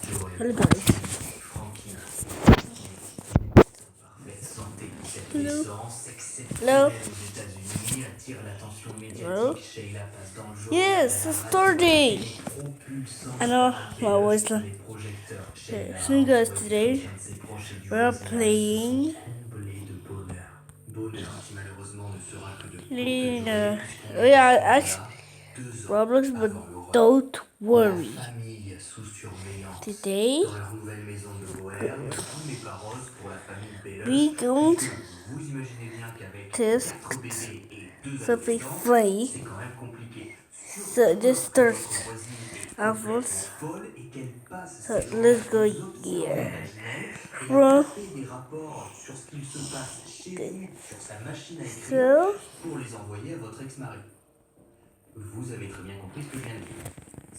Hello guys. Franklin, parfaite santé. Cette Hello. naissance Hello. exceptionnelle aux États-Unis attire l'attention Hello. médiatique. Sheila passe dans le journal, Yes, à la it's radio, starting. et propulsant I know sa my belle voice. les projecteurs. Sheila So you guys, entourée de today soutien de ses proches et du we're voisinage, playing se sont comblés de bonheur. Bonheur qui malheureusement ne sera que de courte in durée puisqu'on oh est yeah, à ce actually moment-là 2 ans Roblox, but avant l'horreur. don't La worry. famille sous surveillance. Today Dans leur nouvelle maison de Boer, tout n'est pas rose pour la famille Belloch, we going puisque vous imaginez bien qu'avec test 4 bébés et 2 something adolescents, funny. c'est quand même compliqué. So just Surtout lorsque start votre voisine est our complètement voice. folle et qu'elle passe So ses journées let's à go vous observer here. imaginaire et à From taper des rapports sur ce qu'il se passe chez vous sur sa machine à écrire so pour les envoyer à votre ex-mari. Vous avez très bien compris ce que je viens de dire.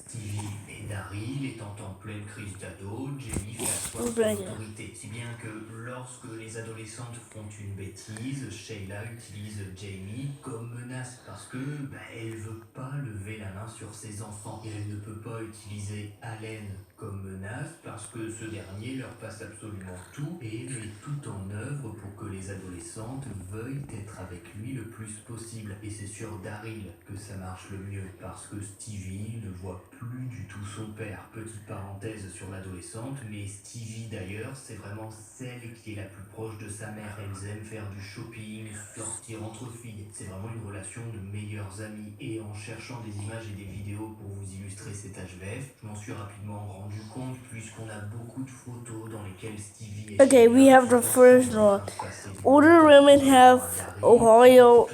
Stevie et Daryl étant en pleine crise d'ado, Jenny fait asseoir son autorité. Si bien que lorsque les adolescentes font une bêtise, Sheila utilise Jamie comme menace parce que elle veut pas lever la main sur ses enfants. Et elle ne peut pas utiliser Allen comme menace parce que ce dernier leur passe absolument tout et met tout en œuvre pour que les adolescentes veuillent être avec lui le plus possible. Et c'est sur Daryl que ça marche le mieux parce que Stevie ne voit plus du tout son père. Petite parenthèse sur l'adolescente, mais Stevie d'ailleurs, c'est vraiment celle qui est la plus proche de sa mère. Elles aiment faire du shopping, sortir entre filles. C'est vraiment une relation de meilleurs amis. Et en cherchant des images et des vidéos pour vous illustrer cet HVF, je m'en suis rapidement rendu compte puisqu'on a beaucoup de photos dans lesquelles Stevie et okay, we have the first one. Older women have Ohio.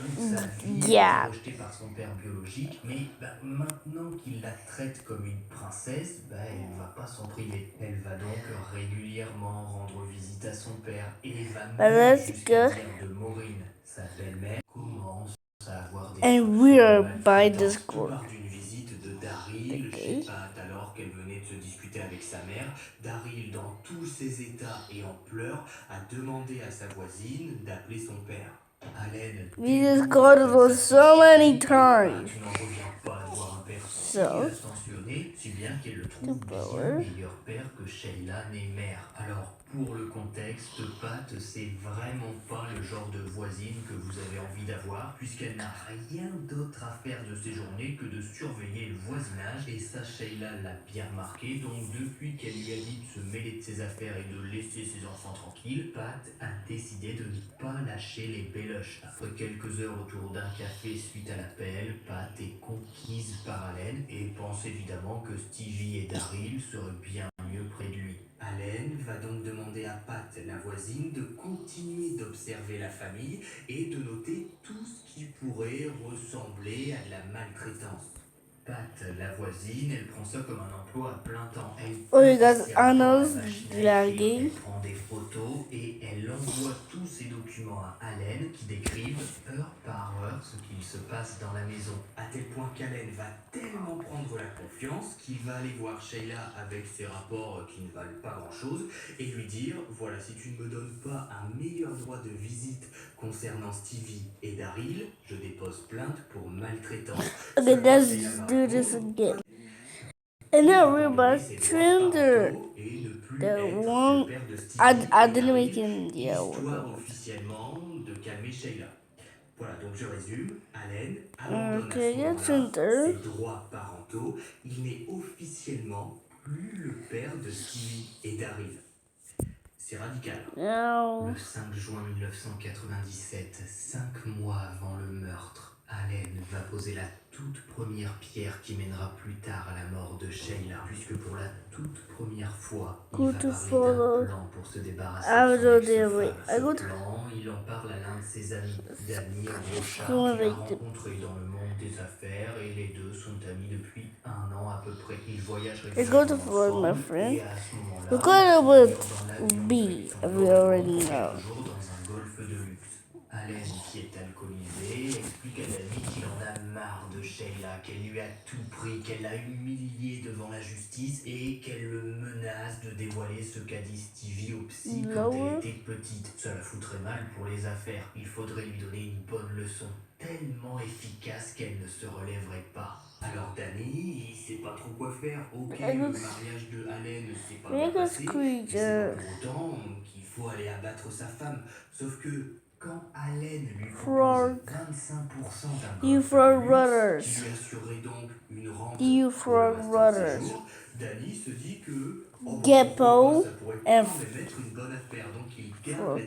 Yeah. Rejetée par son père biologique, mais maintenant qu'il la traite comme une princesse, elle va pas s'en priver. Elle va donc régulièrement rendre visite à son père et va même jusqu'à dire de Maureen, sa belle-mère, commence à avoir des And we are by the school. part d'une visite de Daryl chez Pat alors qu'elle venait de se disputer avec sa mère. Daryl, dans tous ses états et en pleurs, a demandé à sa voisine d'appeler son père. Allen, we just called it so many times. Tu n'en reviens pas de voir un père So, attentionné, si bien qu'elle le trouve bien meilleur père que Sheila n'est mère. Alors, pour le contexte, Pat, c'est vraiment pas le genre de voisine que vous avez envie d'avoir, puisqu'elle n'a rien d'autre à faire de ses journées que de surveiller le voisinage, et ça, Sheila l'a bien remarqué, donc depuis qu'elle lui a dit de se mêler de ses affaires et de laisser ses enfants tranquilles, Pat a décidé de ne pas lâcher les Belloch. Après quelques heures autour d'un café suite à l'appel, Pat est conquise par Allen et pense évidemment que Stevie et Daryl seraient bien mieux près de lui. Allen va donc demander à Pat, la voisine, de continuer d'observer la famille et de noter tout ce qui pourrait ressembler à de la maltraitance. Pat, la voisine, elle prend ça comme un emploi à plein temps. Elle prend des photos et elle envoie tous ces documents à Allen qui décrivent heure par heure ce qu'il se passe dans la maison. À tel point qu'Allen va tellement prendre la confiance qu'il va aller voir Sheila avec ses rapports qui ne valent pas grand-chose et lui dire « Voilà, si tu ne me donnes pas un meilleur droit de visite concernant Stevie et Daryl, je dépose plainte pour maltraitance. » Okay, let's do this again. And now we're about to trim the one. I didn't make it in the Histoire officiellement de calmer Sheila. Voilà, donc je résume. Allen abandonne à ce moment-là ses droits parentaux. Il n'est officiellement plus le père de Stevie et Daryl. C'est radical. No. Le 5 juin 1997, 5 mois avant le meurtre, Allen va poser la toute première pierre qui mènera plus tard à la mort de Sheila, puisque pour la toute première fois, il va parler d'un plan pour se débarrasser de son ex-femme. Ce plan, il en parle à l'un de ses amis, Danny Rochard, qu'il a rencontré dans le monde des affaires, et les deux sont amis depuis 1 an à peu près. Ils voyagent régulièrement ensemble, et à ce moment-là, We're going with B, we already know. toujours dans un golfe de luxe. Allen, qui est alcoolisé, explique à Danny qu'il en a marre de Sheila, qu'elle lui a tout pris, qu'elle l'a humilié devant la justice et qu'elle le menace de dévoiler ce qu'a dit Stevie au psy quand elle était petite. Ça la foutrait mal pour les affaires. Il faudrait lui donner une bonne leçon, tellement efficace qu'elle ne se relèverait pas. Alors Danny, il sait pas trop quoi faire. Ok, le mariage de Allen s'est pas bien passé, mais c'est pas pour autant qu'il faut aller abattre sa femme. Sauf que quand Allen lui propose 25% d'un golf de luxe, qui lui assurerait donc une rente pour le restant de ses jours, Danny se dit que Geppo ça pourrait and quand même être une bonne affaire. Donc il garde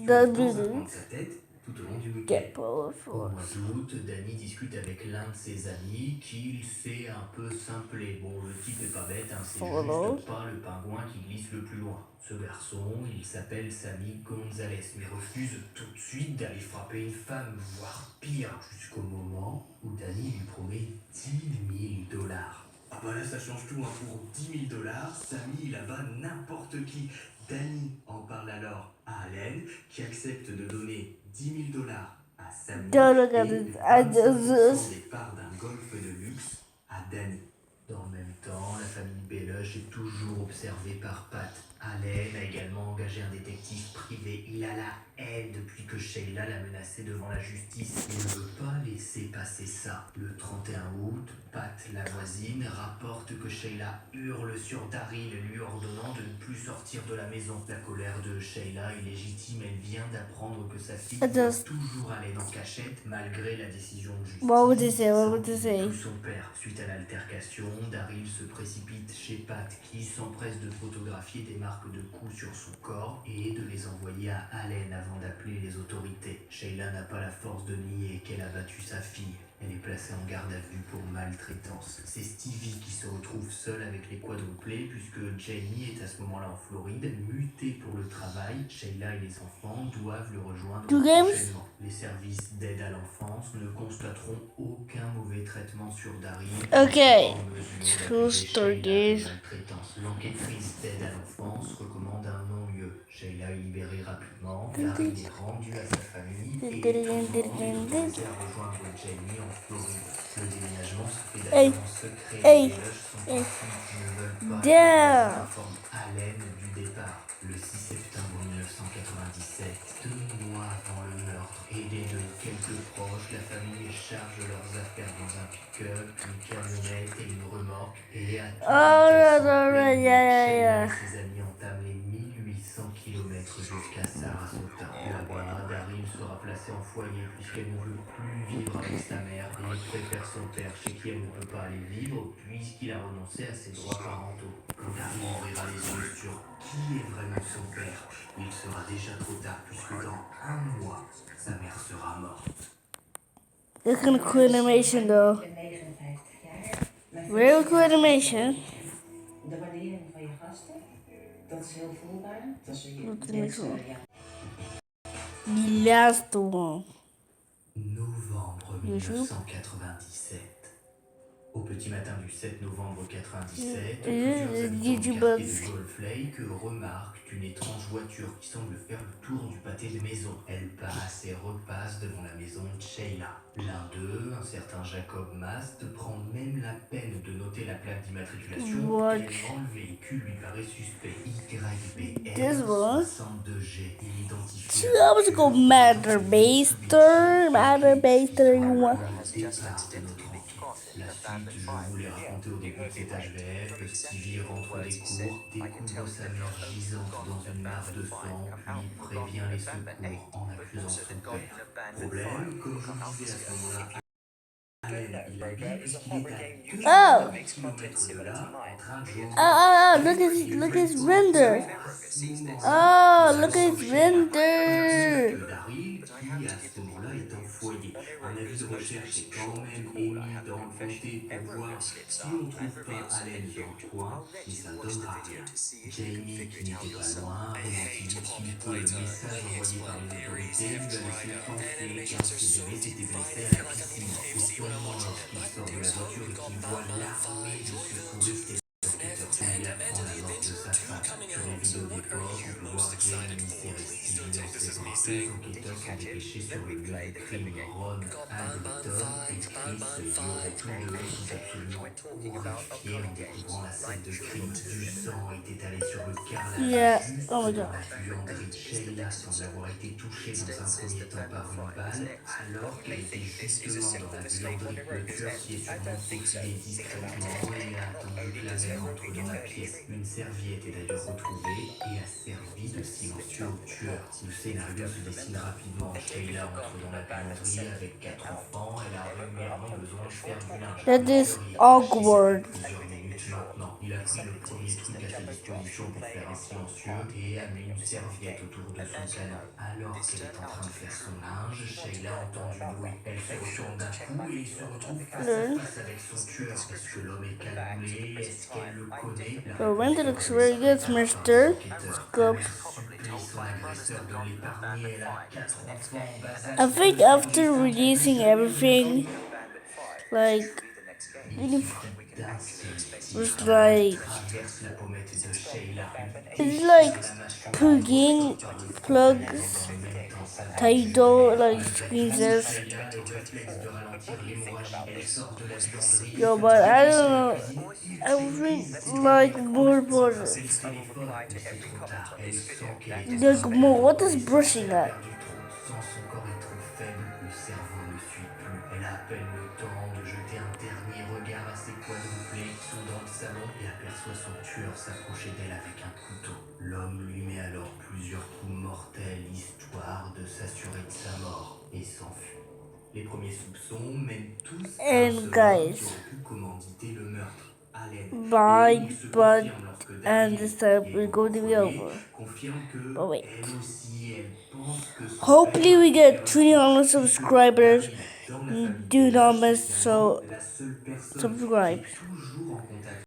la discussion dans sa tête tout au long du week-end. Geppo Au mois d'août, Danny discute avec l'un de ses amis qu'il s'est un peu simplé. Bon, le type est pas bête, hein, c'est juste pas le pingouin qui glisse le plus loin. Ce garçon, il s'appelle Sammy Gonzalez, mais refuse tout de suite d'aller frapper une femme, voire pire, jusqu'au moment où Danny lui promet 10 000 dollars. Ah bah là ça change tout, hein. Pour 10 000 dollars, Sammy il abat n'importe qui. Danny en parle alors à Allen, qui accepte de donner 10 000 dollars à Sammy et 25% des parts d'un golf de luxe à Danny. Dans le même temps, la famille Belush est toujours observée par Pat. Allen a également engagé un détective privé. Il a la haine depuis que Sheila l'a menacé devant la justice. Il ne veut pas laisser passer ça. Le 31 août, Pat, la voisine, rapporte que Sheila hurle sur Daryl, lui ordonnant de ne plus sortir de la maison. La colère de Sheila est légitime. Elle vient d'apprendre que sa fille doit toujours aller en cachette malgré la décision de justice. What would they say? Plus son père. Suite à l'altercation, Daryl se précipite chez Pat, qui s'empresse de photographier des marques de coups sur son corps et de les envoyer à Allen avant d'appeler les autorités. Sheila n'a pas la force de nier qu'elle a battu sa fille. Elle est placée en garde à vue pour maltraitance. C'est Stevie qui se retrouve seul avec les quadruplés puisque Jamie est à ce moment-là en Floride, muté pour le travail. Sheila et les enfants doivent le rejoindre prochainement. Les services d'aide à l'enfance ne constateront aucun mauvais traitement sur Daryl. Okay, 2 stories. L'enquêtrice d'aide à l'enfance recommande un non-lieu. Sheila est libérée rapidement, Daryl est rendu à sa famille et tout le monde est à rejoindre Jamie en Floride. Le déménagement se fait d'ailleurs en secret. Les Belush sont partis qui ne veulent pas informer Allen du départ. Le 6 septembre 1997, 2 mois avant le meurtre, aidés de quelques proches, la famille charge leurs affaires dans un pick-up, une camionnette et une remorque et à ses amis entament les 1800 km jusqu'à Sarasota. Là-bas, Daryl sera placée en foyer puisqu'elle ne veut plus vivre avec sa mère et préfère son père chez qui elle ne peut pas aller vivre puisqu'il a renoncé à ses droits parentaux. Quand Daryl ouvrira les yeux sur qui est vraiment son père, il sera déjà trop tard puisque dans 1 mois, sa mère sera morte. That's kind of cool animation though. Very cool animation. De waardering van je gasten, dat is heel voelbaar. Dat is Wat is er zo? ja. The last one. Novembre 1997. Au petit matin du 7 novembre 1997, plusieurs habitants du quartier de Golf Lake remarquent une étrange voiture qui semble faire le tour du pâté de maison. Elle passe et repasse devant la maison de Sheila. L'un d'eux, un certain Jacob Mast, prend même la peine de noter la plaque d'immatriculation tellement le véhicule lui paraît suspect. YBR 62G. Il identifie I was go matter baster, you want. La suite, je vous l'ai raconté au début de cet HVF, Stevie rentre des cours, découvre sa mère gisante dans une mare de sang, puis prévient les secours en accusant son père. Problème, comme je vous disais à ce moment-là, Allen, il habite puisqu'il est à 2 km de là, en train de jouer. Look at his render. Oh, look at his render. Daryl, qui à ce moment-là est en foyer. Un avis de recherche est quand même émis dans le comté pour voir si on ne trouve pas Allen dans le coin, mais ça ne donnera rien. Jamie, qui n'était pas loin, remonte que le message envoyé par les autorités lui a laissé penser qu'un de ses bébés s'était blessé à la piscine. C'est seulement lorsqu'il sort de la voiture et qu'il voit l'armée de secouristes et il apprend la mort de sa femme. Sur les vidéos d'époque, on peut voir Jamie serrer Stevie dans ses bras. Deux enquêteurs sont dépêchés sur le lieu du crime. Ron, Hamilton et Chris ignoraient tous deux et sont absolument horrifiés en découvrant la scène de crime. Du sang était allé sur le carrelage Yeah. juste Oh my dans god. la buanderie. Sheila semble avoir été touchée dans un premier temps par une balle alors qu'elle était justement dans la buanderie. Le tueur s'y est sûrement faufilé discrètement et a attendu que la mère entre dans la pièce. Une serviette est d'ailleurs retrouvée et a servi de silencieux au tueur. Le scénario se dessine rapidement. Sheila entre dans la buanderie avec 4 enfants. Elle a régulièrement besoin de faire du linge. That is awkward. Plusieurs minutes maintenant. Il a pris le premier truc à sa disposition pour faire un silencieux et a mis une serviette autour de son canon. Alors qu'elle est en train de faire son linge, Sheila entend du bruit. Elle se retourne d'un coup et se retrouve face à face avec son tueur. Est-ce que l'homme est cagoulé? Est-ce qu'elle le connaît? The window looks very good, Mr. Scoop. I think after releasing everything, like, was like, it's like plugging plugs title like screen says. Yo, but I don't know. I think like more important. Like more. What is brushing at? Son corps est trop faible, le cerveau ne suit plus. Elle a à peine le temps de jeter un dernier regard à ses quadruplés qui sont dans le salon et aperçoit son tueur s'approcher d'elle avec un couteau. L'homme lui met alors plusieurs coups mortels histoire de s'assurer de sa mort et s'enfuit. Les premiers soupçons mènent tous à And ce guys, qui aurait pu commanditer le meurtre. bye, but and this time we're going to be over. But wait. Hopefully we get 300 subscribers. Do not miss, so subscribe.